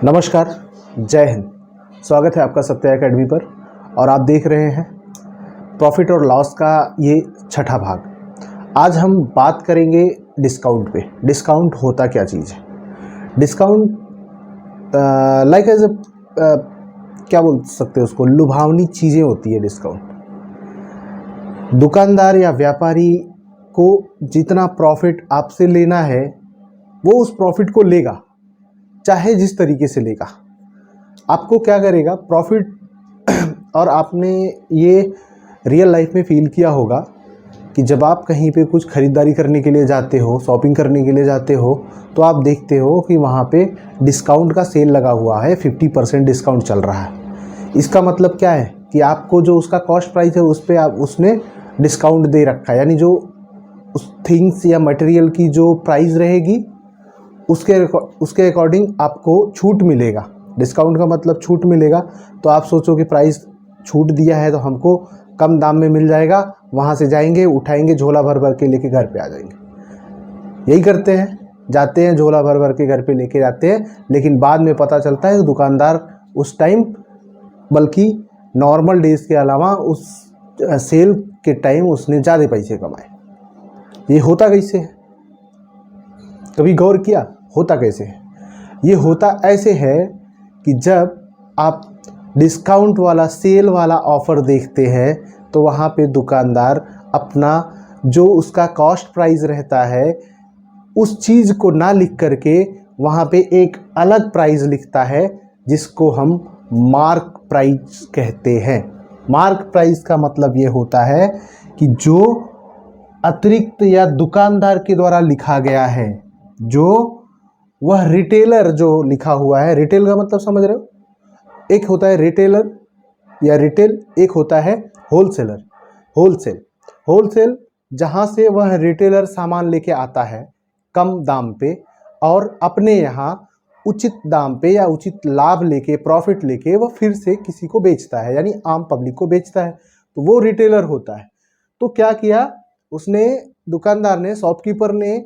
नमस्कार, जय हिंद। स्वागत है आपका सत्या एकेडमी पर और आप देख रहे हैं प्रॉफिट और लॉस का ये छठा भाग। आज हम बात करेंगे डिस्काउंट पे। डिस्काउंट होता क्या चीज़ है? डिस्काउंट लाइक एज क्या बोल सकते हैं उसको, लुभावनी चीज़ें होती है डिस्काउंट। दुकानदार या व्यापारी को जितना प्रॉफिट आपसे लेना है वो उस प्रॉफिट को लेगा, चाहे जिस तरीके से लेगा। आपको क्या करेगा प्रॉफिट और आपने ये रियल लाइफ में फील किया होगा कि जब आप कहीं पे कुछ ख़रीदारी करने के लिए जाते हो, शॉपिंग करने के लिए जाते हो, तो आप देखते हो कि वहाँ पे डिस्काउंट का सेल लगा हुआ है, 50% डिस्काउंट चल रहा है। इसका मतलब क्या है कि आपको जो उसका कॉस्ट प्राइस है उस पर उसने डिस्काउंट दे रखा है, यानी जो उस थिंग्स या मटेरियल की जो प्राइस रहेगी उसके अकॉर्डिंग आपको छूट मिलेगा। डिस्काउंट का मतलब छूट मिलेगा। तो आप सोचो कि प्राइस छूट दिया है तो हमको कम दाम में मिल जाएगा, वहाँ से जाएंगे, उठाएंगे, झोला भर भर के लेके घर पे आ जाएंगे। यही करते हैं, जाते हैं, झोला भर भर के घर पे लेके जाते हैं, लेकिन बाद में पता चलता है कि दुकानदार उस टाइम बल्कि नॉर्मल डेज के अलावा उस सेल के टाइम उसने ज़्यादा पैसे कमाए। ये होता कैसे है? कभी गौर किया होता कैसे है? ये होता ऐसे है कि जब आप डिस्काउंट वाला सेल वाला ऑफ़र देखते हैं तो वहाँ पे दुकानदार अपना जो उसका कॉस्ट प्राइस रहता है उस चीज़ को ना लिख करके वहाँ पे एक अलग प्राइस लिखता है, जिसको हम मार्क प्राइस कहते हैं। मार्क प्राइस का मतलब ये होता है कि जो अतिरिक्त या दुकानदार के द्वारा लिखा गया है, जो वह रिटेलर जो लिखा हुआ है, रिटेल का मतलब समझ रहे हो? एक होता है रिटेलर या रिटेल, एक होता है होलसेलर। होलसेल जहाँ से वह रिटेलर सामान लेके आता है कम दाम पे और अपने यहाँ उचित दाम पे या उचित लाभ लेके, प्रॉफिट लेके वह फिर से किसी को बेचता है, यानी आम पब्लिक को बेचता है, तो वो रिटेलर होता है। तो क्या किया उसने, दुकानदार ने, शॉपकीपर ने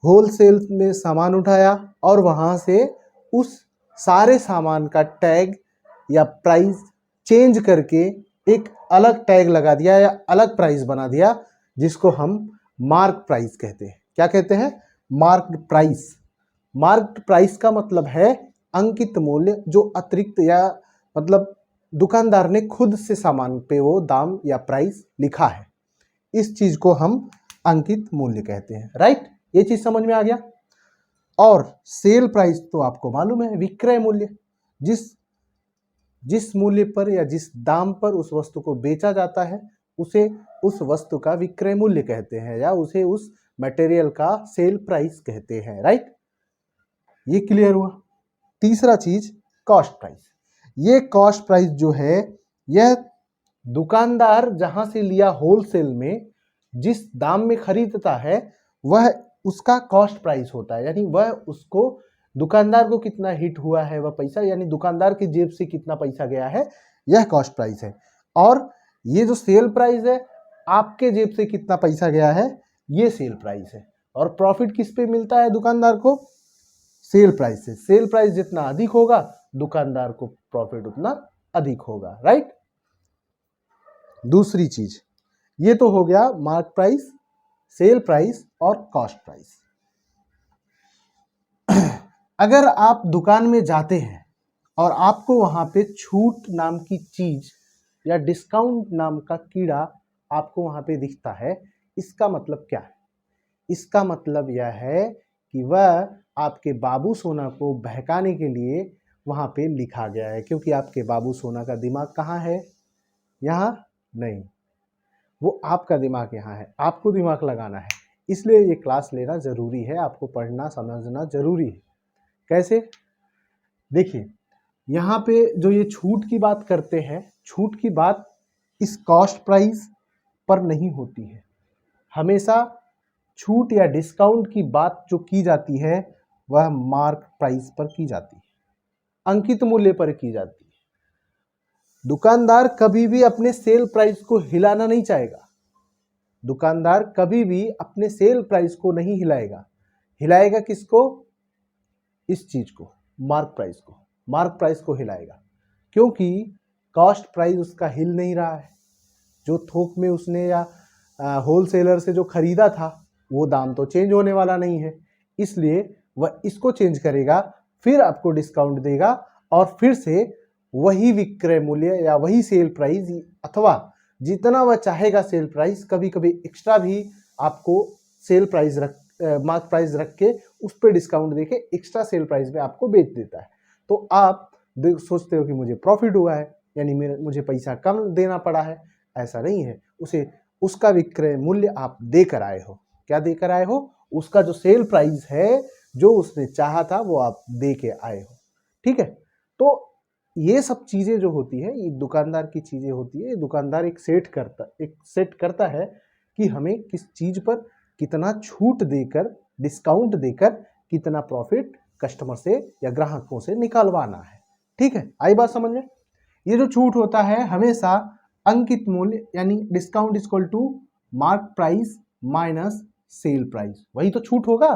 होलसेल में सामान उठाया और वहाँ से उस सारे सामान का टैग या प्राइस चेंज करके एक अलग टैग लगा दिया या अलग प्राइस बना दिया, जिसको हम मार्क प्राइस कहते हैं। क्या कहते हैं? Marked price. मार्क्ड प्राइस का मतलब है अंकित मूल्य, जो अतिरिक्त या मतलब दुकानदार ने खुद से सामान पे वो दाम या प्राइस लिखा है, इस चीज को हम अंकित मूल्य कहते हैं। राइट? ये चीज समझ में आ गया। और सेल प्राइस तो आपको मालूम है, विक्रय मूल्य। जिस मूल्य पर या जिस दाम पर उस वस्तु को बेचा जाता है उसे उस वस्तु का विक्रय मूल्य कहते हैं, या उसे उस मटेरियल का सेल प्राइस कहते हैं। राइट? ये क्लियर हुआ। तीसरा चीज कॉस्ट प्राइस। ये कॉस्ट प्राइस जो है, यह दुकानदार जहां से लिया होलसेल में जिस दाम में खरीदता है वह उसका कॉस्ट प्राइस होता है, यानी वह उसको, दुकानदार को कितना हिट हुआ है वह पैसा, यानी दुकानदार की जेब से कितना पैसा गया है, यह कॉस्ट प्राइस है। और ये जो सेल प्राइस है, आपके जेब से कितना पैसा गया है, ये सेल प्राइस है। और प्रॉफिट किस पे मिलता है दुकानदार को? सेल प्राइस से। सेल प्राइस जितना अधिक होगा दुकानदार को प्रॉफिट उतना अधिक होगा। राइट? दूसरी चीज, ये तो हो गया मार्क प्राइस, सेल प्राइस और कॉस्ट प्राइस। अगर आप दुकान में जाते हैं और आपको वहां पे छूट नाम की चीज या डिस्काउंट नाम का कीड़ा आपको वहां पे दिखता है, इसका मतलब क्या है? इसका मतलब यह है कि वह आपके बाबू सोना को बहकाने के लिए वहां पे लिखा गया है, क्योंकि आपके बाबू सोना का दिमाग कहाँ है? यहाँ नहीं, वो आपका दिमाग यहाँ है, आपको दिमाग लगाना है। इसलिए ये क्लास लेना जरूरी है, आपको पढ़ना समझना जरूरी है। कैसे? देखिए, यहाँ पे जो ये छूट की बात करते हैं, छूट की बात इस कॉस्ट प्राइस पर नहीं होती है। हमेशा छूट या डिस्काउंट की बात जो की जाती है वह मार्क प्राइस पर की जाती है, अंकित मूल्य पर की जाती है। दुकानदार कभी भी अपने सेल प्राइस को हिलाना नहीं चाहेगा। दुकानदार कभी भी अपने सेल प्राइस को नहीं हिलाएगा। हिलाएगा किसको? इस चीज को, मार्क प्राइस को। मार्क प्राइस को हिलाएगा, क्योंकि कॉस्ट प्राइस उसका हिल नहीं रहा है। जो थोक में उसने या होलसेलर से जो खरीदा था वो दाम तो चेंज होने वाला नहीं है, इसलिए वह इसको चेंज करेगा, फिर आपको डिस्काउंट देगा और फिर से वही विक्रय मूल्य या वही सेल प्राइस अथवा जितना वह चाहेगा सेल प्राइस, कभी कभी एक्स्ट्रा भी आपको सेल प्राइस मार्क प्राइस रख के उस पर डिस्काउंट देके एक्स्ट्रा सेल प्राइस में आपको बेच देता है। तो आप सोचते हो कि मुझे प्रॉफिट हुआ है, यानी मुझे पैसा कम देना पड़ा है। ऐसा नहीं है, उसे उसका विक्रय मूल्य आप देकर आए हो। क्या देकर आए हो? उसका जो सेल प्राइस है, जो उसने चाहा था, वो आप दे के आए हो। ठीक है, तो ये सब चीजें जो होती है, ये दुकानदार की चीजें होती है। दुकानदार एक सेट करता है कि हमें किस चीज पर कितना छूट देकर, डिस्काउंट देकर कितना प्रॉफिट कस्टमर से या ग्राहकों से निकालवाना है। ठीक है, आई बात समझ में? ये जो छूट होता है हमेशा अंकित मूल्य यानी discount equal to mark price minus sale price, वही तो छूट होगा।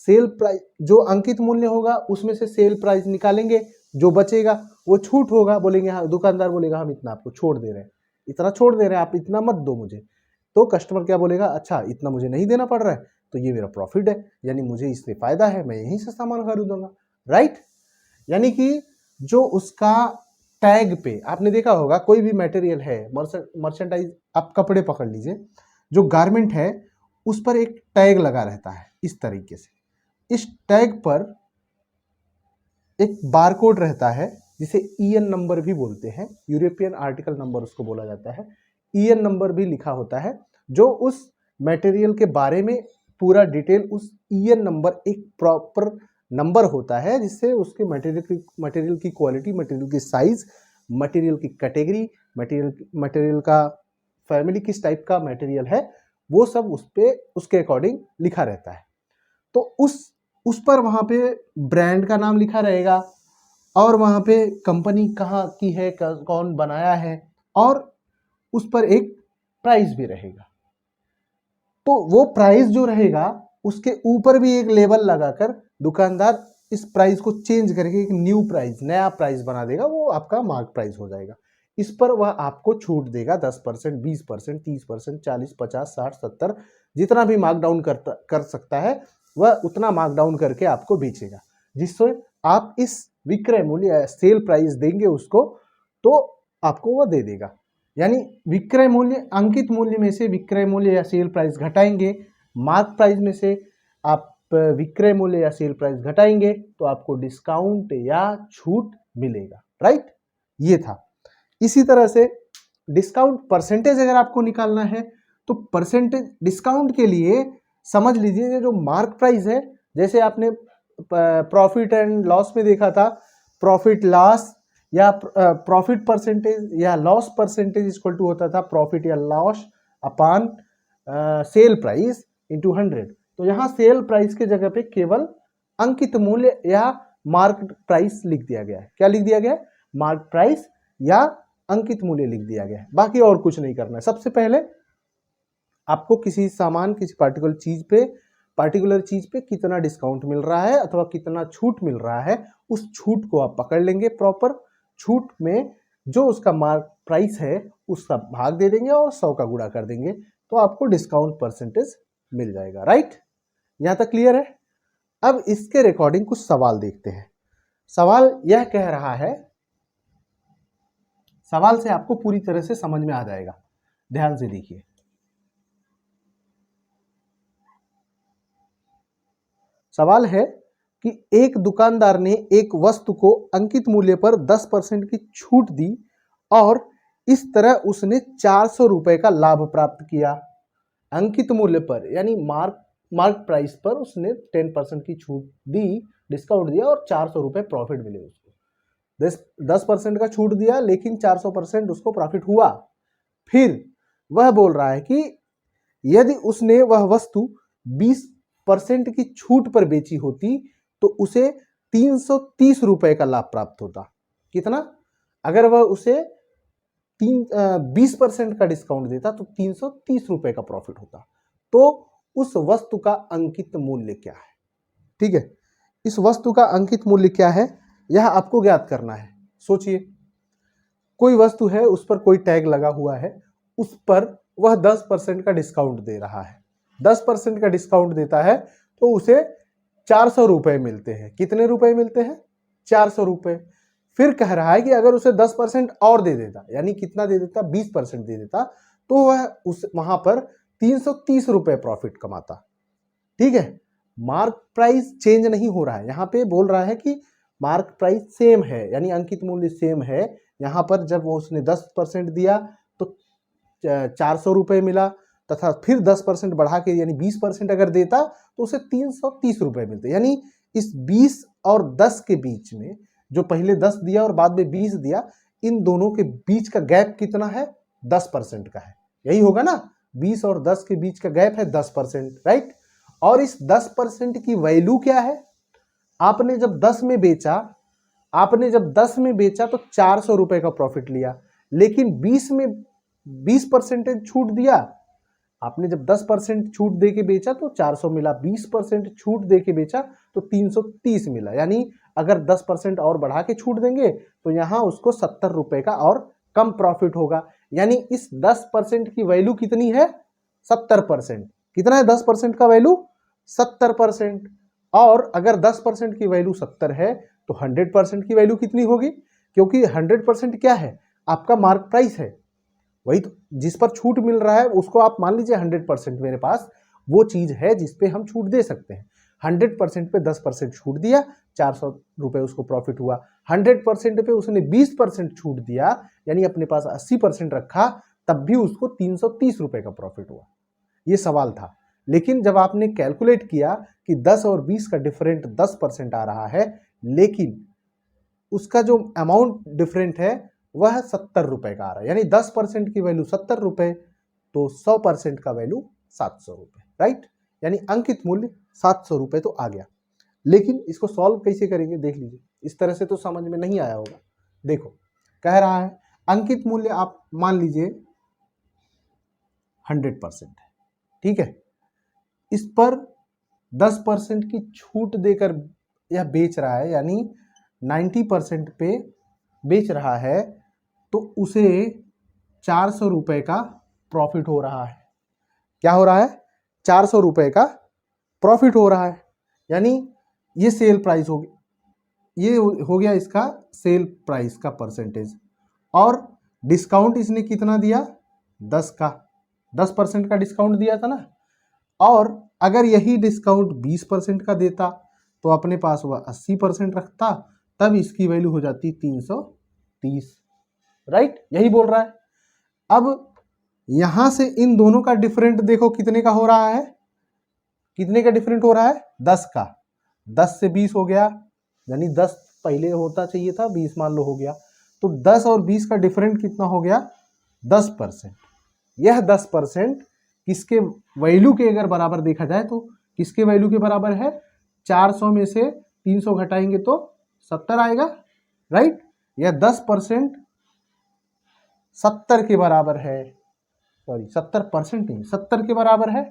सेल प्राइस जो अंकित मूल्य होगा उसमें से सेल प्राइस निकालेंगे, जो बचेगा वो छूट होगा। बोलेंगे हाँ, दुकानदार बोलेगा हम इतना आपको छोड़ दे रहे हैं, इतना छोड़ दे रहे हैं, आप इतना मत दो मुझे। तो कस्टमर क्या बोलेगा, अच्छा इतना मुझे नहीं देना पड़ रहा है तो ये मेरा प्रॉफिट है, यानी मुझे इससे फायदा है, मैं यहीं से सामान खरीदूंगा। राइट, यानी कि जो उसका टैग पे आपने देखा होगा, कोई भी मटेरियल है, मर्चेंडाइज, आप कपड़े पकड़ लीजिए, जो गारमेंट है उस पर एक टैग लगा रहता है इस तरीके से। इस टैग पर एक बारकोड रहता है जिसे ईएन नंबर भी बोलते हैं, यूरोपियन आर्टिकल नंबर उसको बोला जाता है। ईएन नंबर भी लिखा होता है, जो उस मटेरियल के बारे में पूरा डिटेल, उस ईएन नंबर एक प्रॉपर नंबर होता है जिससे उसके मटेरियल की क्वालिटी, मटेरियल की साइज, मटेरियल की कैटेगरी, मटेरियल का फैमिली, किस टाइप का मटेरियल है, वो सब उस पे उसके अकॉर्डिंग लिखा रहता है। तो उस पर वहाँ पे ब्रांड का नाम लिखा रहेगा और वहाँ पे कंपनी कहाँ की है, कौन बनाया है, और उस पर एक प्राइस भी रहेगा। तो वो प्राइस जो रहेगा उसके ऊपर भी एक लेबल लगाकर दुकानदार इस प्राइस को चेंज करके एक न्यू प्राइस, नया प्राइस बना देगा, वो आपका मार्क प्राइस हो जाएगा। इस पर वह आपको छूट देगा 10%, 20%, 30%, 40, 50, 60, 70, जितना भी मार्क डाउन कर सकता है वह उतना मार्क डाउन करके आपको बेचेगा, जिससे आप इस विक्रय मूल्य सेल प्राइस देंगे उसको तो आपको वह दे देगा। यानी विक्रय मूल्य, अंकित मूल्य में से विक्रय मूल्य या सेल प्राइस घटाएंगे, मार्क प्राइस में से आप विक्रय मूल्य या सेल प्राइस घटाएंगे तो आपको डिस्काउंट या छूट मिलेगा। राइट, ये था। इसी तरह से डिस्काउंट परसेंटेज अगर आपको निकालना है तो परसेंटेज डिस्काउंट के लिए समझ लीजिए जो मार्क प्राइस है, जैसे आपने प्रॉफिट एंड लॉस में देखा था, प्रॉफिट लॉस या प्रॉफिट परसेंटेज या लॉस परसेंटेज इक्वल टू होता था प्रॉफिट या loss upon sale price into 100। तो यहाँ सेल प्राइस के जगह पे केवल अंकित मूल्य या मार्क प्राइस लिख दिया गया है। क्या लिख दिया गया है? मार्क प्राइस या अंकित मूल्य लिख दिया गया है, बाकी और कुछ नहीं करना है। सबसे पहले आपको किसी सामान, किसी पार्टिकुलर चीज पे कितना डिस्काउंट मिल रहा है अथवा कितना छूट मिल रहा है, उस छूट को आप पकड़ लेंगे। प्रॉपर छूट में जो उसका मार्क प्राइस है उसका भाग दे देंगे और 100 का गुणा कर देंगे, तो आपको डिस्काउंट परसेंटेज मिल जाएगा। राइट, यहां तक क्लियर है? अब इसके रिकॉर्डिंग कुछ सवाल देखते हैं। सवाल यह कह रहा है, सवाल से आपको पूरी तरह से समझ में आ जाएगा, ध्यान से देखिए। सवाल है कि एक दुकानदार ने एक वस्तु को अंकित मूल्य पर 10% की छूट दी और इस तरह उसने 400 रुपए का लाभ प्राप्त किया। अंकित मूल्य पर यानी मार्क प्राइस पर उसने 10% की छूट दी, डिस्काउंट दिया और 400 रुपए प्रॉफिट मिले उसको। 10% का छूट दिया लेकिन 400% उसको प्रॉफिट हुआ। फिर वह बोल रहा है कि यदि उसने वह वस्तु 20% की छूट पर बेची होती तो उसे 330 रुपए का लाभ प्राप्त होता। कितना? अगर वह उसे 20% का डिस्काउंट देता तो 330 रुपए का प्रॉफिट होता। तो उस वस्तु का अंकित मूल्य क्या है? ठीक है, इस वस्तु का अंकित मूल्य क्या है यह आपको ज्ञात करना है। सोचिए, कोई वस्तु है, उस पर कोई टैग लगा हुआ है, उस पर वह 10% का डिस्काउंट दे रहा है। 10% का डिस्काउंट देता है तो उसे 400 रुपए मिलते हैं। कितने रुपए मिलते हैं? 400 रुपए। फिर कह रहा है कि अगर उसे 10% और दे देता, यानी कितना दे देता? 20% दे देता, तो वह उस वहां पर 330 रुपए प्रॉफिट कमाता। ठीक है, मार्क प्राइस चेंज नहीं हो रहा है। यहाँ पे बोल रहा है कि मार्क प्राइस सेम है, यानी अंकित मूल्य सेम है। यहाँ पर जब वो उसने 10% दिया तो 400 रुपए मिला, तथा फिर 10% बढ़ा के यानी 20% अगर देता तो उसे 330 रुपए मिलते। यानी इस 20 और 10 के बीच में, जो पहले 10 दिया और बाद में 20 दिया, इन दोनों के बीच का गैप कितना है? 10% का है। यही होगा ना, 20 और 10 के बीच का गैप है 10%, राइट। और इस 10% की वैल्यू क्या है? आपने जब 10 में बेचा, तो 400 रुपए का प्रॉफिट लिया, लेकिन 20 में 20% छूट दिया। आपने जब 10% छूट दे के बेचा तो 400 मिला, 20% छूट दे के बेचा तो 330 मिला। यानी अगर 10% और बढ़ा के छूट देंगे तो यहां उसको 70 रुपए का और कम प्रॉफिट होगा। यानी इस 10% की वैल्यू कितनी है? 70%। कितना है 10% का वैल्यू? 70%। और अगर 10% की वैल्यू 70 है तो 100% की वैल्यू कितनी होगी? क्योंकि 100% क्या है? आपका मार्क प्राइस है, वही तो जिस पर छूट मिल रहा है उसको आप मान लीजिए 100%। मेरे पास वो चीज है जिसपे हम छूट दे सकते हैं। 100% पे 10% छूट दिया, 400 रुपए उसको प्रॉफिट हुआ। 100% पे उसने 20% छूट दिया, यानी अपने पास 80% रखा, तब भी उसको 330 रुपए का प्रॉफिट हुआ। ये सवाल था। लेकिन जब आपने कैलकुलेट किया कि 10 और 20 का डिफरेंट 10% आ रहा है, लेकिन उसका जो अमाउंट डिफरेंट है वह 70 रुपए का आ रहा है, यानी 10% की वैल्यू 70 रुपए, तो 100% का वैल्यू 700 रुपए, राइट। यानी अंकित मूल्य 700 रुपए तो आ गया। लेकिन इसको सॉल्व कैसे करेंगे देख लीजिए। इस तरह से तो समझ में नहीं आया होगा। देखो, कह रहा है अंकित मूल्य आप मान लीजिए 100% है, ठीक है। इस पर 10% की छूट देकर यह बेच रहा है, यानी 90% पे बेच रहा है, तो उसे 400 रुपए का प्रॉफिट हो रहा है। क्या हो रहा है? 400 रुपए का प्रॉफिट हो रहा है। यानी ये सेल प्राइस हो गया, ये हो गया इसका सेल प्राइस का परसेंटेज। और डिस्काउंट इसने कितना दिया? 10 का, 10% का डिस्काउंट दिया था ना। और अगर यही डिस्काउंट 20% का देता तो अपने पास वह 80% रखता, तब इसकी वैल्यू हो जाती 330, राइट। यही बोल रहा है। अब यहां से इन दोनों का डिफरेंट देखो कितने का हो रहा है? कितने का डिफरेंट हो रहा है? 10 का। 10 से 20 हो गया, यानी 10 पहले होता चाहिए था, 20 मान लो हो गया। तो 10 और 20 का डिफरेंट कितना हो गया? 10%। यह 10% किसके वैल्यू के अगर बराबर देखा जाए तो किसके वैल्यू के बराबर है? 400 में से 300 घटाएंगे तो 70 आएगा, राइट। यह 10% 70 के बराबर है, सॉरी 70% नहीं, 70 के बराबर है।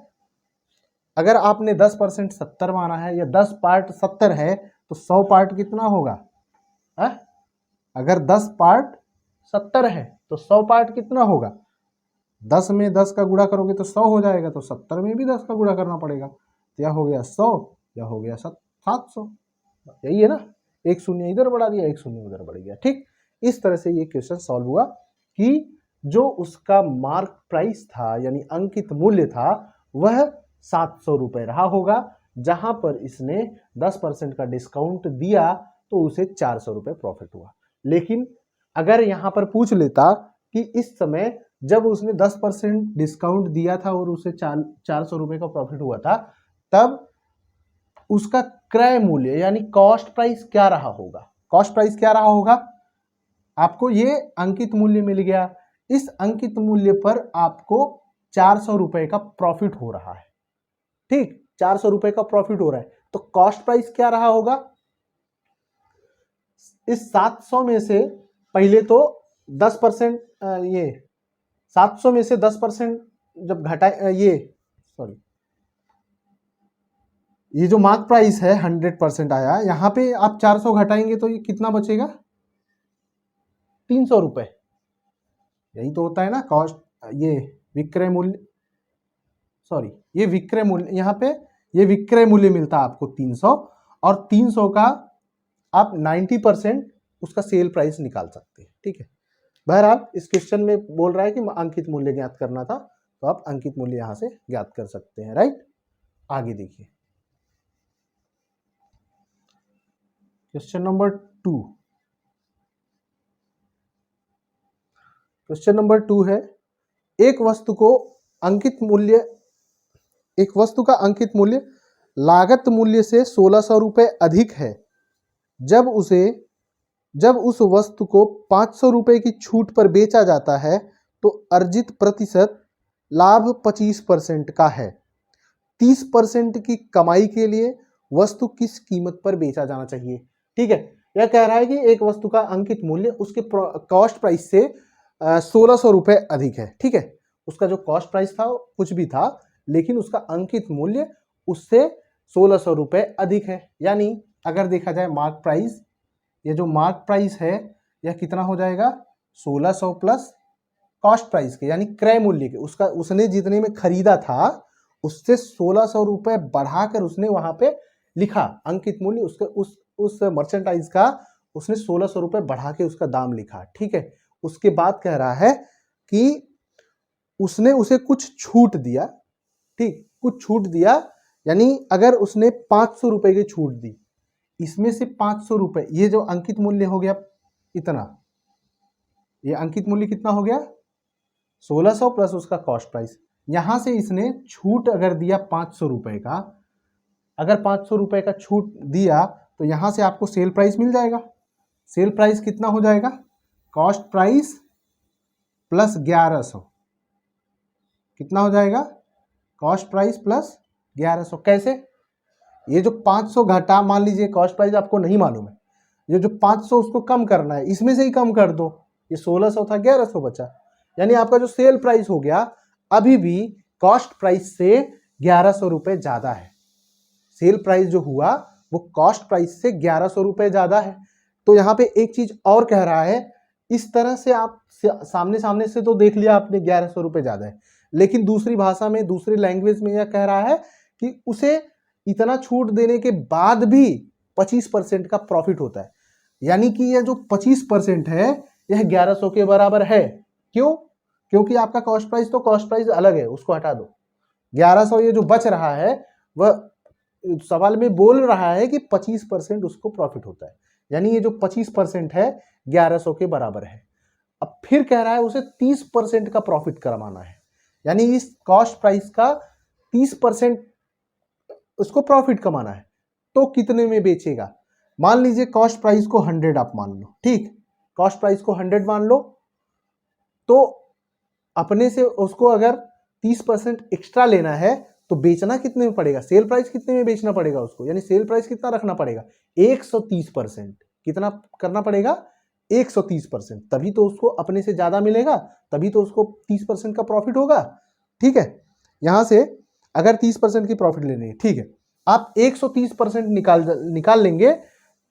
अगर आपने 10% 70 माना है, या 10 पार्ट 70 है, तो 100 पार्ट कितना होगा? अगर 10 पार्ट 70 है तो 100 पार्ट कितना होगा? 10 में 10 का गुणा करोगे तो 100 हो जाएगा, तो 70 में भी 10 का गुणा करना पड़ेगा। तो यह हो गया 100, यह हो गया 700। यही है ना, एक शून्य इधर बढ़ा दिया, एक शून्य उधर बढ़ गया। ठीक, इस तरह से ये क्वेश्चन सॉल्व हुआ कि जो उसका मार्क प्राइस था यानी अंकित मूल्य था वह 700 रुपए रहा होगा, जहां पर इसने 10% का डिस्काउंट दिया तो उसे 400 रुपए प्रॉफिट हुआ। लेकिन अगर यहां पर पूछ लेता कि इस समय जब उसने 10% डिस्काउंट दिया था और उसे 400 रुपए का प्रॉफिट हुआ था, तब उसका क्रय मूल्य यानी कॉस्ट प्राइस क्या रहा होगा? कॉस्ट प्राइस क्या रहा होगा? आपको ये अंकित मूल्य मिल गया, इस अंकित मूल्य पर आपको 400 रुपए का प्रॉफिट हो रहा है। ठीक, 400 रुपए का प्रॉफिट हो रहा है, तो कॉस्ट प्राइस क्या रहा होगा? इस 700 में से पहले तो 10%, ये 700 में से 10% जब घटाए, ये सॉरी ये जो मार्क प्राइस है 100% आया, यहाँ पे आप 400 घटाएंगे तो ये कितना बचेगा? 300 रुपये। यही तो होता है ना कॉस्ट, ये विक्रय मूल्य, सॉरी ये विक्रय मूल्य, यहाँ पे ये विक्रय मूल्य मिलता है आपको 300, और 300 का आप 90% उसका सेल प्राइस निकाल सकते हैं। ठीक है, बहरहाल इस क्वेश्चन में बोल रहा है कि अंकित मूल्य ज्ञात करना था, तो आप अंकित मूल्य यहां से ज्ञात कर सकते हैं। राइट, आगे देखिए क्वेश्चन नंबर 2। क्वेश्चन नंबर 2 है, एक वस्तु को अंकित मूल्य, एक वस्तु का अंकित मूल्य लागत मूल्य से 1600 रुपये अधिक है। जब उस वस्तु को 500 रुपये की छूट पर बेचा जाता है तो अर्जित प्रतिशत लाभ 25% का है। 30% की कमाई के लिए वस्तु किस कीमत पर बेचा जाना चाहिए? ठीक है, यह कह रहा है कि एक वस्तु का अंकित मूल्य उसके कॉस्ट प्राइस से 1600 रुपये अधिक है। ठीक है, उसका जो कॉस्ट प्राइस था कुछ भी था, लेकिन उसका अंकित मूल्य उससे 1600 रुपये अधिक है। यानी अगर देखा जाए मार्क प्राइस, ये जो मार्क प्राइस है यह कितना हो जाएगा? 1600 प्लस कॉस्ट प्राइस के, यानी क्रय मूल्य के, उसका उसने जितने में खरीदा था उससे 1600 रुपये बढ़ाकर उसने वहां पे लिखा अंकित मूल्य, उसके उस मर्चेंटाइज का उसने 1600 रुपये बढ़ा के उसका दाम लिखा। ठीक है, उसके बाद कह रहा है कि उसने उसे कुछ छूट दिया। ठीक, कुछ छूट दिया, यानी अगर उसने 500 रुपये की छूट दी, इसमें से 500 रुपये, ये जो अंकित मूल्य हो गया इतना, ये अंकित मूल्य कितना हो गया? 1600 प्लस उसका कॉस्ट प्राइस। यहां से इसने छूट अगर दिया 500 रुपये का, अगर 500 रुपये का छूट दिया तो यहां से आपको सेल प्राइस मिल जाएगा। सेल प्राइस कितना हो जाएगा? कॉस्ट प्राइस प्लस 1100, कितना हो जाएगा? Cost price plus 1100। कैसे? ये जो 500 घटा, मान लीजिए कॉस्ट प्राइस आपको नहीं मालूम है, ये जो 500 उसको कम करना है, इसमें से ही कम कर दो। ये 1600 था, 1100 बचा, यानी आपका जो सेल प्राइस हो गया अभी भी कॉस्ट प्राइस से 1100 रुपये ज्यादा है। सेल प्राइस जो हुआ वो कॉस्ट प्राइस से 1100 रुपये ज्यादा है। तो यहाँ पे एक चीज और कह रहा है, इस तरह से आप सामने सामने से तो देख लिया आपने 1100 रुपये ज्यादा है, लेकिन दूसरी भाषा में, दूसरी लैंग्वेज में यह कह रहा है कि उसे इतना छूट देने के बाद भी 25% का प्रॉफिट होता है। यानी कि यह जो 25% है यह 1100 के बराबर है। क्यों? क्योंकि आपका कॉस्ट प्राइस तो कॉस्ट प्राइस अलग है, उसको हटा दो। 1100 ये जो बच रहा है वह सवाल में बोल रहा है कि 25% उसको प्रॉफिट होता है, यानी ये जो 25% है 1100 के बराबर है। अब फिर कह रहा है उसे 30% का प्रॉफिट कमाना है, यानी इस कॉस्ट प्राइस का 30% उसको प्रॉफिट कमाना है। तो कितने में बेचेगा? मान लीजिए कॉस्ट प्राइस को 100 आप मान लो। ठीक, कॉस्ट प्राइस को 100 मान लो, तो अपने से उसको अगर 30% एक्स्ट्रा लेना है तो बेचना कितने में पड़ेगा? सेल प्राइस कितने में बेचना पड़ेगा उसको? यानी सेल प्राइस कितना रखना पड़ेगा? 130%। कितना करना पड़ेगा? 130%। तभी तो उसको अपने से ज्यादा मिलेगा, तभी तो उसको 30% का प्रॉफिट होगा। ठीक है, यहां से अगर 30% की प्रॉफिट लेनी है, ठीक है, आप 130% निकाल लेंगे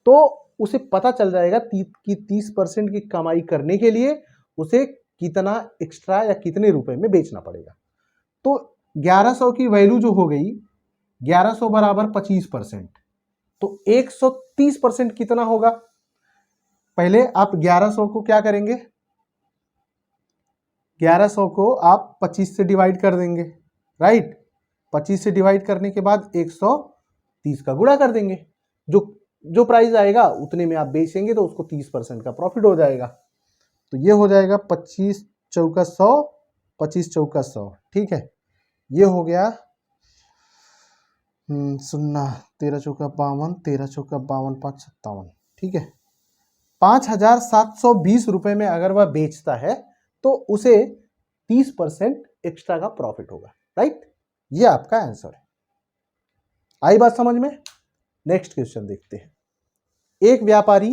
तो उसे पता चल जाएगा कि 30% की कमाई करने के लिए उसे कितना एक्स्ट्रा या कितने रुपए में बेचना पड़ेगा। तो 1100 की वैल्यू जो हो गई, 1100 बराबर 25%, तो 130% कितना होगा? पहले आप 1100 को क्या करेंगे? 1100 को आप 25 से डिवाइड कर देंगे। राइट, 25 से डिवाइड करने के बाद 130 का गुणा कर देंगे। जो प्राइस आएगा उतने में आप बेचेंगे तो उसको 30% का प्रॉफिट हो जाएगा। तो ये हो जाएगा 25 चौका 100, 25 चौका 100। ठीक है, ये हो गया 0, 13 चौका 52, 13 चौका 52, 5 57। ठीक है, 5720 रुपए में अगर वह बेचता है तो उसे 30% एक्स्ट्रा का प्रॉफिट होगा। राइट, ये आपका आंसर है। आई बात समझ में? नेक्स्ट क्वेश्चन देखते हैं। एक व्यापारी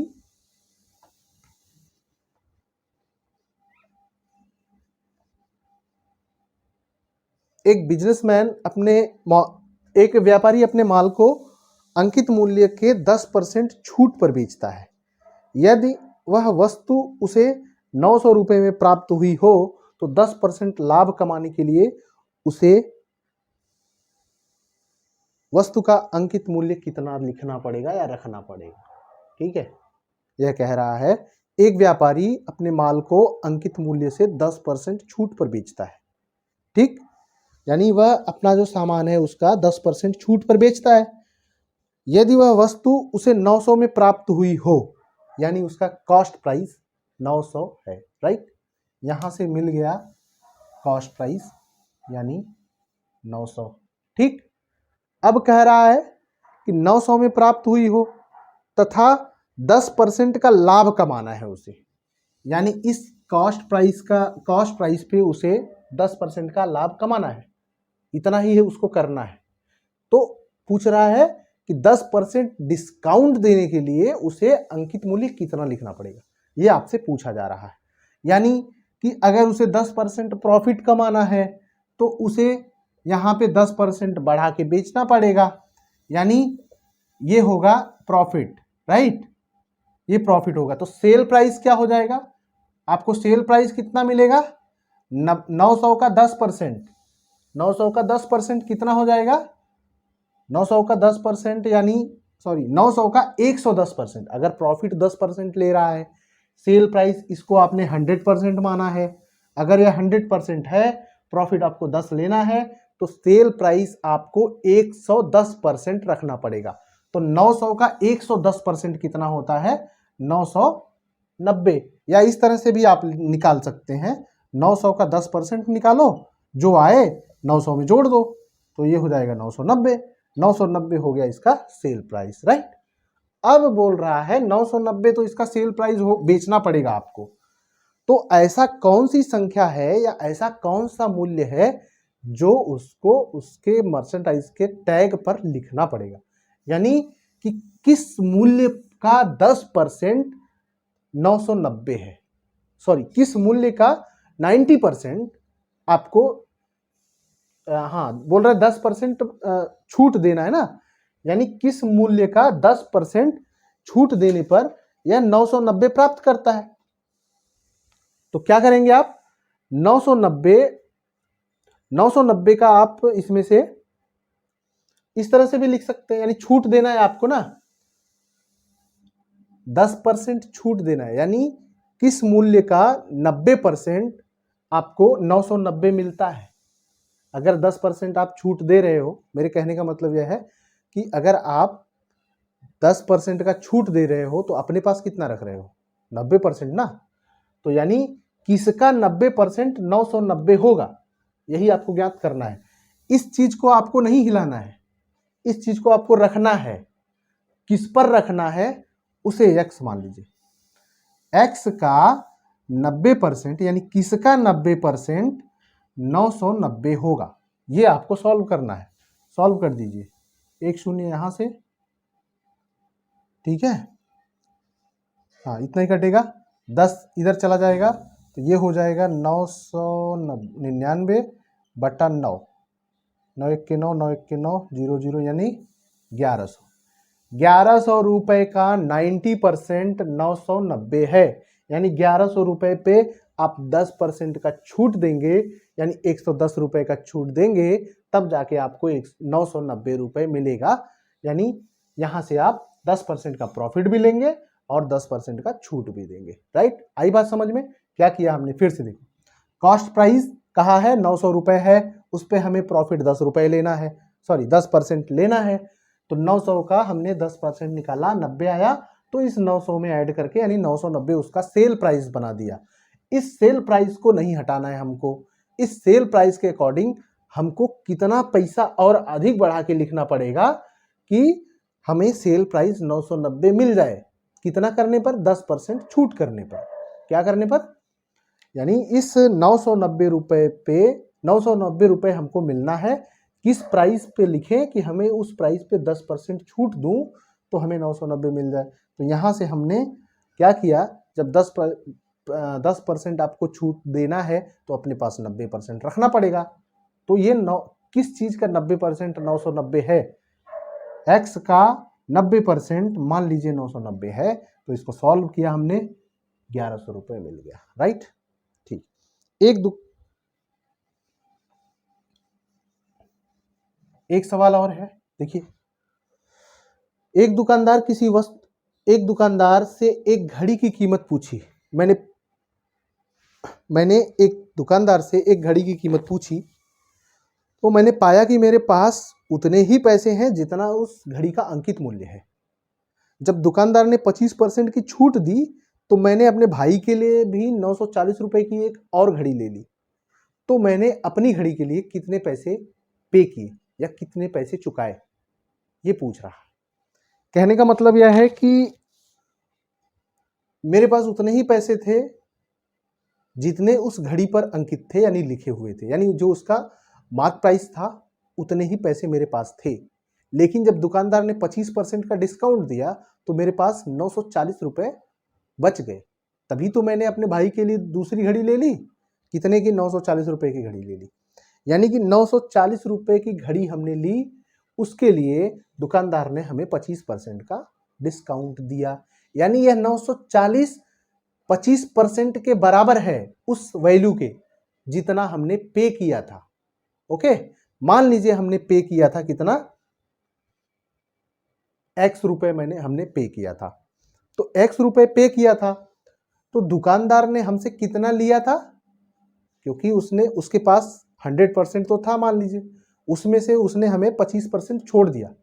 एक बिजनेसमैन अपने एक व्यापारी अपने माल को अंकित मूल्य के 10% छूट पर बेचता है। यदि वह वस्तु उसे 900 रुपये में प्राप्त हुई हो तो 10% लाभ कमाने के लिए उसे वस्तु का अंकित मूल्य कितना लिखना पड़ेगा या रखना पड़ेगा। ठीक है, यह कह रहा है एक व्यापारी अपने माल को अंकित मूल्य से 10% छूट पर बेचता है। ठीक, यानी वह अपना जो सामान है उसका 10% छूट पर बेचता है। यदि वह वस्तु उसे 900 में प्राप्त हुई हो, यानी उसका कॉस्ट प्राइस 900 है। राइट, यहां से मिल गया कॉस्ट प्राइस यानी 900। ठीक, अब कह रहा है कि 900 में प्राप्त हुई हो तथा 10% का लाभ कमाना है उसे, यानी इस कॉस्ट प्राइस पे उसे 10% का लाभ कमाना है, इतना ही है उसको करना है। तो पूछ रहा है कि 10% डिस्काउंट देने के लिए उसे अंकित मूल्य कितना लिखना पड़ेगा, ये आपसे पूछा जा रहा है। यानी कि अगर उसे 10% प्रॉफिट कमाना है तो उसे यहाँ पे 10% बढ़ा के बेचना पड़ेगा, यानी ये होगा प्रॉफिट। राइट, ये प्रॉफिट होगा। तो सेल प्राइस क्या हो जाएगा, आपको सेल प्राइस कितना मिलेगा, 900 का 10%, 900 का 10% कितना हो जाएगा, 900 का 10% यानी 900 का 110%। अगर प्रॉफिट 10% ले रहा है, सेल प्राइस इसको आपने 100% माना है, अगर यह 100% है, प्रॉफिट आपको 10 लेना है, तो सेल प्राइस आपको 110% रखना पड़ेगा। तो 900 का 110% कितना होता है, 990। या इस तरह से भी आप निकाल सकते हैं, 900 का 10% निकालो, जो आए 900 में जोड़ दो, तो ये हो जाएगा 990। 990 हो गया इसका सेल प्राइस। राइट, अब बोल रहा है 990 तो इसका सेल प्राइस हो, बेचना पड़ेगा आपको। तो ऐसा कौन सी संख्या है या ऐसा कौन सा मूल्य है जो उसको उसके मर्चेंडाइज के टैग पर लिखना पड़ेगा, यानी कि किस मूल्य का 10% 990 है, किस मूल्य का 90% आपको बोल रहा है 10% छूट देना है ना, यानी किस मूल्य का 10% छूट देने पर यह 990 प्राप्त करता है। तो क्या करेंगे आप, 990 का आप इसमें से इस तरह से भी लिख सकते हैं, यानी छूट देना है आपको ना, 10% छूट देना है, यानी किस मूल्य का 90% आपको 990 मिलता है। अगर 10% आप छूट दे रहे हो, मेरे कहने का मतलब यह है कि अगर आप 10% का छूट दे रहे हो तो अपने पास कितना रख रहे हो, 90% ना। तो यानी किसका 90% 990 होगा, यही आपको ज्ञात करना है। इस चीज को आपको नहीं हिलाना है, इस चीज को आपको रखना है। किस पर रखना है, उसे x मान लीजिए, x का 90% यानी किसका 90% 990 होगा, ये आपको सॉल्व करना है। सॉल्व कर दीजिए, 1 शून्य यहां से, ठीक है, हाँ इतना ही कटेगा, 10 इधर चला जाएगा, तो ये हो जाएगा 999 बटा 9, 9 1 के 9, 9 1 के 9, 0 0 यानी 1100 रुपए का 90% 990 है, यानी 1100 रुपए पे आप 10% का छूट देंगे, यानी 110 रुपए का छूट देंगे, तब जाके आपको 990 रुपए मिलेगा। यानी यहां से आप 10% का प्रॉफिट भी लेंगे और 10% का छूट भी देंगे। राइट, आई बात समझ में। क्या किया हमने, फिर से देखो, कॉस्ट प्राइस कहा है 900 रुपए है, उस पर हमें प्रॉफिट 10 रुपए लेना है, 10% लेना है। तो 900 का हमने 10% निकाला, 90 आया, तो इस 900 में ऐड करके यानी 990 उसका सेल प्राइस बना दिया। इस सेल प्राइस को नहीं हटाना है हमको, इस सेल प्राइस के अकॉर्डिंग हमको कितना पैसा और अधिक बढ़ा के लिखना पड़ेगा कि हमें सेल प्राइस 990 मिल जाए। कितना करने पर, 10% छूट करने पर। क्या करने पर, यानी इस 990 रुपए पे 990 रुपए हमको मिलना है, किस प्राइस पे लिखें कि हमें उस प्राइस पे 10% छूट दूं तो हमें 990 मिल जाए। तो यहां से हमने क्या किया, जब 10% आपको छूट देना है तो अपने पास 90% रखना पड़ेगा। तो ये किस चीज का 90% 990 है? x का 90% मान लीजिए 990 है, तो इसको सॉल्व किया हमने, 1100 रुपए मिल गया, राइट। ठीक, एक सवाल और है, देखिए। एक दुकानदार से एक घड़ी की कीमत पूछी। मैंने एक दुकानदार से एक घड़ी की कीमत पूछी, तो मैंने पाया कि मेरे पास उतने ही पैसे हैं जितना उस घड़ी का अंकित मूल्य है। जब दुकानदार ने 25% की छूट दी, तो मैंने अपने भाई के लिए भी 940 रुपए की एक और घड़ी ले ली। तो मैंने अपनी घड़ी के लिए कितने पैसे पे किए या कितने पैसे चुकाए, ये पूछ रहा है। कहने का मतलब यह है कि मेरे पास उतने ही पैसे थे जितने उस घड़ी पर अंकित थे, यानी लिखे हुए थे, यानी जो उसका मार्क प्राइस था उतने ही पैसे मेरे पास थे। लेकिन जब दुकानदार ने 25% का डिस्काउंट दिया, तो मेरे पास 940 रुपए बच गए। तभी तो मैंने अपने भाई के लिए दूसरी घड़ी ले ली, कितने की? 940 रुपए की घड़ी ले ली। यानी कि 940 रुपए की घड़ी हमने ली, उसके लिए दुकानदार ने हमें 25% का डिस्काउंट दिया। यानी यह 940 25% के बराबर है उस वैल्यू के जितना हमने पे किया था। ओके, मान लीजिए हमने पे किया था कितना? x रुपए हमने पे किया था। तो x रुपए पे किया था, तो दुकानदार ने हमसे कितना लिया था? क्योंकि उसके पास 100% तो था, मान लीजिए, उसमें से उसने हमें 25% छोड़ दिया,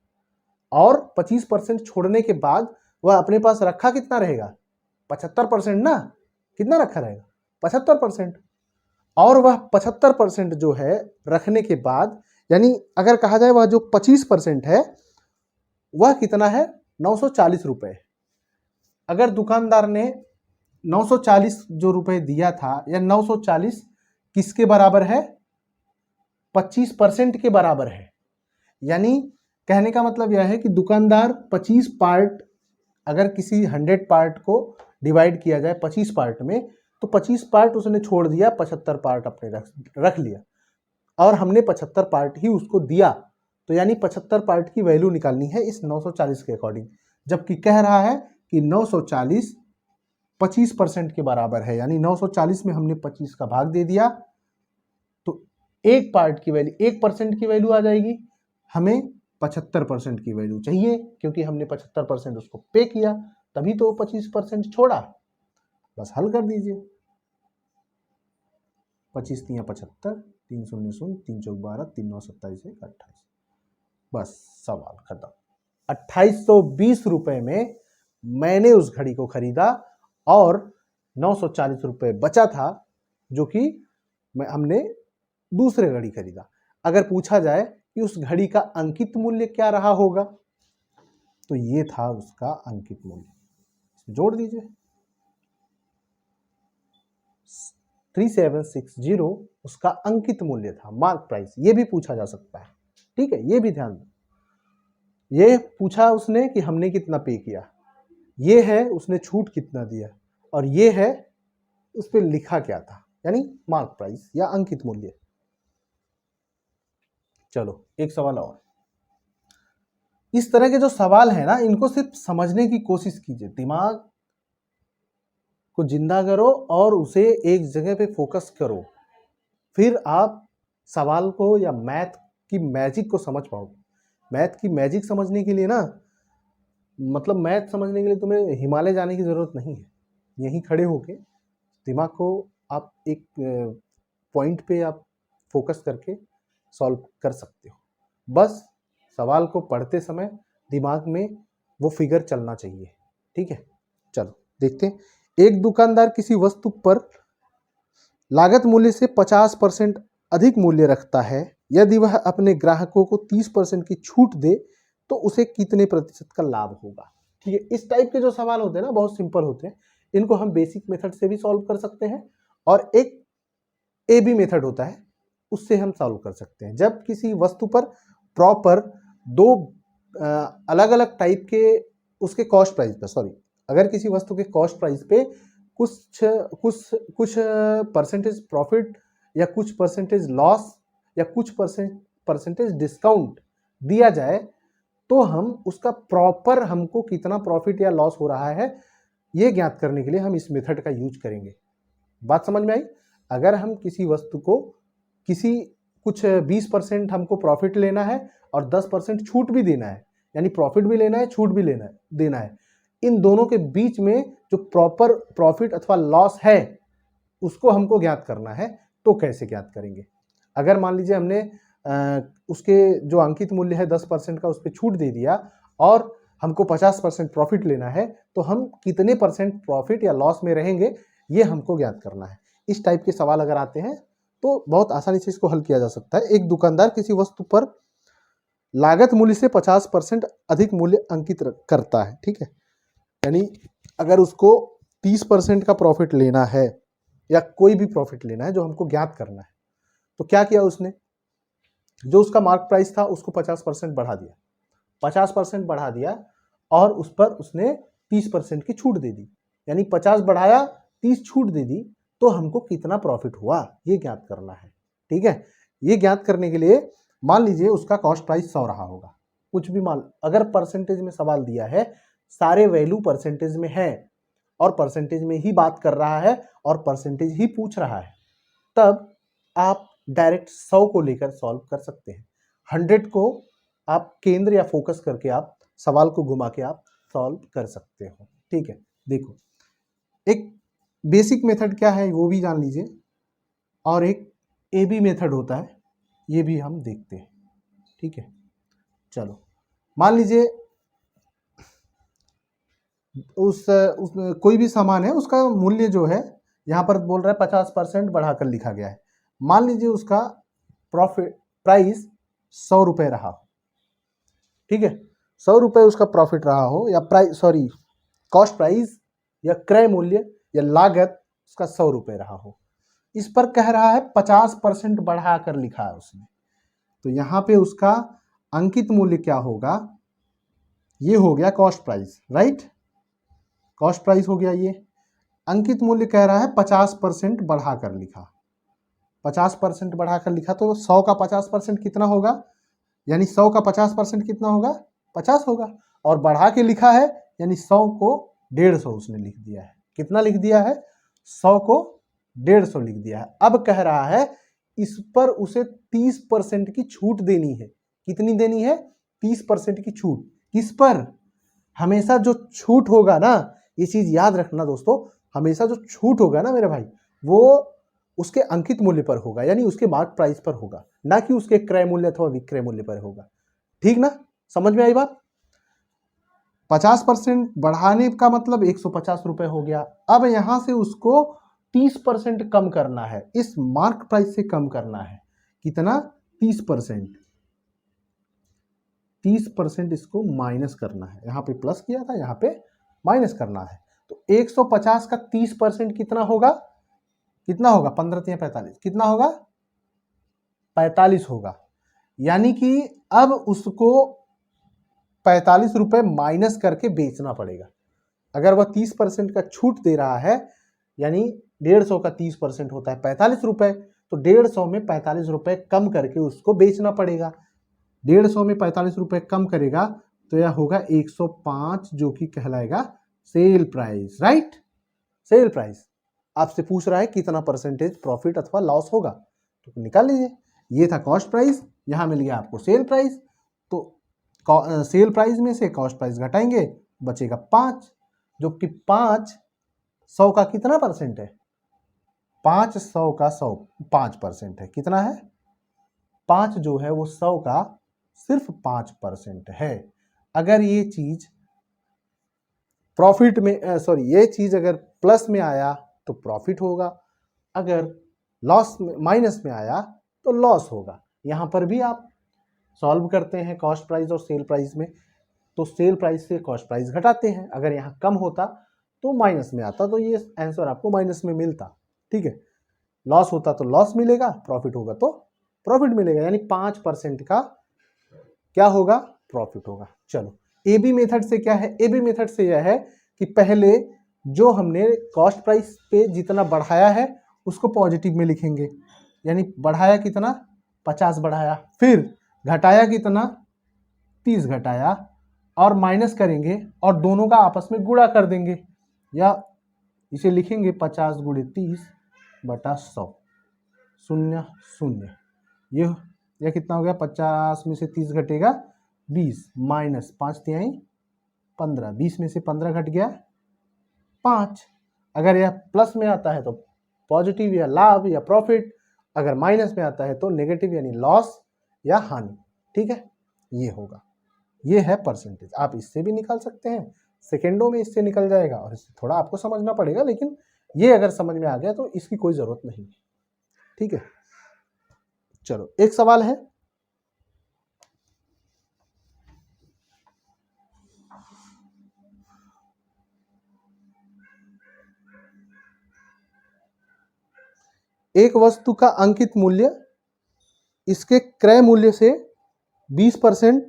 और 25% छोड़ने के बाद वह अपने पास रखा कितना रहेगा? 75% ना। कितना रखा रहेगा? 75%। और वह 75% जो है रखने के बाद, यानी अगर कहा जाए वह जो 25% है वह कितना है? 940 रुपए। अगर दुकानदार ने 940 जो रुपए दिया था, या 940 किसके बराबर है? 25% के बराबर है। यानी कहने का मतलब यह है कि दुकानदार 25 पार्ट, अगर किसी 100 पार्ट को डिवाइड किया जाए 25 पार्ट में, तो 25 पार्ट उसने छोड़ दिया, 75 पार्ट अपने रख लिया, और हमने 75 पार्ट ही उसको दिया। तो यानी 75 पार्ट की वैल्यू निकालनी है इस 940 के अकॉर्डिंग, जबकि कह रहा है कि 940 25% के बराबर है। यानी 940 में हमने 25 का भाग दे दिया, तो एक पार्ट की वैल्यू 1% की वैल्यू आ जाएगी। हमें 75% की वैल्यू चाहिए, क्योंकि हमने 75% उसको पे किया, तभी तो 25% छोड़ा। बस हल कर दीजिए। 25 तिया 75, 3 शून्य शून्य, 3 चौक 12, 3 9 27, 1 28। बस सवाल खत्म। 2820 रुपए में मैंने उस घड़ी को खरीदा, और 940 रुपए बचा था जो कि हमने दूसरे घड़ी खरीदा। अगर पूछा जाए कि उस घड़ी का अंकित मूल्य क्या रहा होगा, तो ये था उसका अंकित मूल्य। जोड़ दीजिए, 3760 उसका अंकित मूल्य था, मार्क प्राइस। ये भी पूछा जा सकता है, ठीक है, ये भी ध्यान दो। ये पूछा उसने कि हमने कितना पे किया, ये है उसने छूट कितना दिया, और ये है उस पर लिखा क्या था, यानी मार्क प्राइस या अंकित मूल्य। चलो एक सवाल और। इस तरह के जो सवाल है ना, इनको सिर्फ समझने की कोशिश कीजिए, दिमाग को जिंदा करो और उसे एक जगह पे फोकस करो, फिर आप सवाल को या मैथ की मैजिक को समझ पाओगे। मैथ की मैजिक समझने के लिए ना, मतलब मैथ समझने के लिए तुम्हें हिमालय जाने की जरूरत नहीं है। यहीं खड़े होके दिमाग को आप एक पॉइंट पे आप फोकस करके सॉल्व कर सकते हो। बस सवाल को पढ़ते समय दिमाग में वो फिगर चलना चाहिए, ठीक है। चलो देखते हैं। एक दुकानदार किसी वस्तु पर लागत मूल्य से 50% अधिक मूल्य रखता है। यदि वह अपने ग्राहकों को 30% की छूट दे, तो उसे कितने प्रतिशत का लाभ होगा? ठीक है, इस टाइप के जो सवाल होते हैं ना, बहुत सिंपल होते हैं। इनको हम बेसिक मेथड से भी सॉल्व कर सकते हैं, और एक AB मेथड होता है, उससे हम सॉल्व कर सकते हैं। जब किसी वस्तु पर प्रॉपर दो अलग अलग टाइप के उसके कॉस्ट प्राइस पर, सॉरी, अगर किसी वस्तु के कॉस्ट प्राइस पे कुछ परसेंटेज प्रॉफिट, या कुछ परसेंटेज लॉस, या कुछ परसेंटेज डिस्काउंट दिया जाए तो हम उसका प्रॉपर हमको कितना प्रॉफिट या लॉस हो रहा है ये ज्ञात करने के लिए हम इस मेथड का यूज करेंगे। बात समझ में आई? अगर हम किसी वस्तु को किसी कुछ 20% हमको प्रॉफिट लेना है और 10% छूट भी देना है, यानी प्रॉफिट भी लेना है, छूट भी देना है, इन दोनों के बीच में जो प्रॉपर प्रॉफिट अथवा लॉस है उसको हमको ज्ञात करना है। तो कैसे ज्ञात करेंगे? अगर मान लीजिए हमने उसके जो अंकित मूल्य है 10% का उस पर छूट दे दिया और हमको 50% प्रॉफिट लेना है, तो हम कितने परसेंट प्रॉफिट या लॉस में रहेंगे ये हमको ज्ञात करना है। इस टाइप के सवाल अगर आते हैं तो बहुत आसानी से इसको हल किया जा सकता है। एक दुकानदार किसी वस्तु पर लागत मूल्य से 50% अधिक मूल्य अंकित करता है, ठीक है, यानी अगर उसको 30% का प्रॉफिट लेना है या कोई भी प्रॉफिट लेना है जो हमको ज्ञात करना है, तो क्या किया उसने, जो उसका मार्क प्राइस था उसको 50% बढ़ा दिया, 50% बढ़ा दिया और उस पर उसने 30% की छूट दे दी, यानी 50 बढ़ाया 30 छूट दे दी, तो हमको कितना प्रॉफिट हुआ ये ज्ञात करना है। ठीक है, ये ज्ञात करने के लिए मान लीजिए उसका कॉस्ट प्राइस 100 रहा होगा, कुछ भी मान, अगर परसेंटेज में सवाल दिया है, सारे वैल्यू परसेंटेज में है और परसेंटेज में ही बात कर रहा है और परसेंटेज ही पूछ रहा है, तब आप डायरेक्ट 100 को लेकर सॉल्व कर सकते हैं। 100 को आप केंद्र या फोकस करके आप सवाल को घुमा के आप सॉल्व कर सकते हो। ठीक है, देखो एक बेसिक मेथड क्या है वो भी जान लीजिए और एक AB मेथड होता है, ये भी हम देखते हैं। ठीक है, चलो मान लीजिए उस कोई भी सामान है, उसका मूल्य जो है यहाँ पर बोल रहा है 50% बढ़ाकर लिखा गया है। मान लीजिए उसका प्रॉफिट प्राइस 100 रुपये रहा हो, ठीक है, 100 रुपये उसका प्रॉफिट रहा हो या कॉस्ट प्राइस या क्रय मूल्य या लागत उसका 100 रुपये रहा हो, इस पर कह रहा है 50% बढ़ाकर लिखा है उसने, तो यहाँ पे उसका अंकित मूल्य क्या होगा, ये हो गया cost price, right, cost price हो गया। ये अंकित मूल्य कह रहा है 50% बढ़ाकर लिखा, 50% बढ़ाकर लिखा, तो 100 का 50% कितना होगा, यानी 100 का 50% कितना होगा, 50 होगा, और बढ़ा के लिखा है यानी 100 को 150 उसने लिख दिया है। कितना लिख दिया है, 100 को 150 लिख दिया है। अब कह रहा है इस पर उसे 30% की छूट देनी है। कितनी देनी है, 30% की छूट। किस पर, हमेशा जो छूट होगा ना, ये चीज याद रखना दोस्तों, हमेशा जो छूट होगा ना मेरे भाई, वो उसके अंकित मूल्य पर होगा, यानी उसके मार्क प्राइस पर होगा, ना कि उसके क्रय मूल्य अथवा विक्रय मूल्य पर होगा। ठीक ना, समझ में आई बात? 50% बढ़ाने का मतलब 150 रुपए हो गया। अब यहां से उसको 30% कम करना है, इस मार्क प्राइस से कम करना है। कितना, 30%, 30% इसको माइनस करना है। यहां पे प्लस किया था, यहां पे माइनस करना है। तो 150 का 30% कितना होगा, कितना होगा, 15 3 45, कितना होगा, 45 होगा। यानी कि अब उसको 45 रुपए माइनस करके बेचना पड़ेगा। अगर वह 30% का छूट दे रहा है, यानी 150 का 30% होता है 45 रुपए, तो 150 में 45 रुपए कम करके उसको बेचना पड़ेगा। 150 में 45 रुपए कम करेगा तो यह होगा 105, जो कि कहलाएगा sale price, right, sale price. आपसे पूछ रहा है कितना परसेंटेज प्रॉफिट अथवा लॉस होगा, तो निकाल लीजिए। ये था कॉस्ट प्राइस, यहां मिल गया आपको सेल प्राइस, तो सेल प्राइस में से कॉस्ट प्राइस घटाएंगे, बचेगा 5, जो कि 5 100 का कितना परसेंट है, 5 100 का 100 5% है। कितना है, 5 जो है वो 100 का सिर्फ 5% है। अगर ये चीज प्रॉफिट में ये चीज अगर प्लस में आया तो प्रॉफिट होगा, अगर लॉस में माइनस में आया तो लॉस होगा। यहां पर भी आप सॉल्व करते हैं कॉस्ट प्राइस और सेल प्राइस में, तो सेल प्राइस से कॉस्ट प्राइस घटाते हैं। अगर यहां कम होता तो माइनस में आता, तो ये आंसर आपको माइनस में मिलता। ठीक है, लॉस होता तो लॉस मिलेगा, प्रॉफिट होगा तो प्रॉफिट मिलेगा, यानी 5% का क्या होगा, प्रॉफिट होगा। चलो AB मेथड से क्या है, AB मेथड से यह है कि पहले जो हमने कॉस्ट प्राइस पे जितना बढ़ाया है उसको पॉजिटिव में लिखेंगे, यानी बढ़ाया कितना 50 बढ़ाया, फिर घटाया कितना 30 घटाया और माइनस करेंगे और दोनों का आपस में गुणा कर देंगे, या इसे लिखेंगे 50 गुणे 30 बटा 100 शून्य शून्य। यह कितना हो गया, 50 में से 30 घटेगा 20 माइनस 5 तिहाई 15, 20 में से 15 घट गया 5। अगर यह प्लस में आता है तो पॉजिटिव या लाभ या प्रॉफिट, अगर माइनस में आता है तो नेगेटिव यानी लॉस या हानि। ठीक है, ये होगा, ये है परसेंटेज। आप इससे भी निकाल सकते हैं, सेकेंडों में इससे निकल जाएगा, और इससे थोड़ा आपको समझना पड़ेगा, लेकिन ये अगर समझ में आ गया तो इसकी कोई जरूरत नहीं। ठीक है, चलो एक सवाल है, एक वस्तु का अंकित मूल्य इसके क्रय मूल्य से 20%,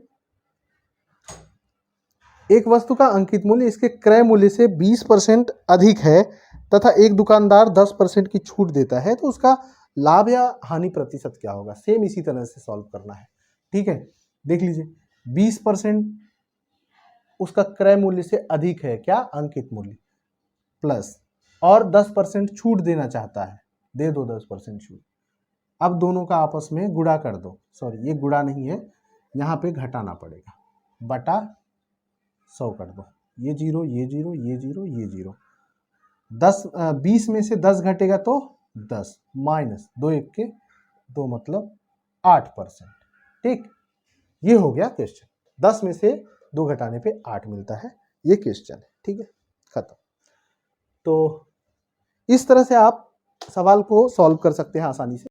एक वस्तु का अंकित मूल्य इसके क्रय मूल्य से 20% अधिक है तथा एक दुकानदार 10% की छूट देता है, तो उसका लाभ या हानि प्रतिशत क्या होगा। सेम इसी तरह से सॉल्व करना है। ठीक है, देख लीजिए, 20% उसका क्रय मूल्य से अधिक है, क्या, अंकित मूल्य, प्लस और 10% छूट देना चाहता है, दे दो 10% छूट। अब दोनों का आपस में गुणा कर दो, सॉरी ये गुणा नहीं है, यहाँ पे घटाना पड़ेगा, बटा 100 कर दो, ये जीरो ये जीरो ये जीरो ये जीरो, 20 में से 10 घटेगा तो 10 माइनस 2 1 के 2 मतलब 8%। ठीक, ये हो गया क्वेश्चन, 10 में से 2 घटाने पे 8 मिलता है, ये क्वेश्चन है। ठीक है, खत्म। तो इस तरह से आप सवाल को सॉल्व कर सकते हैं आसानी से।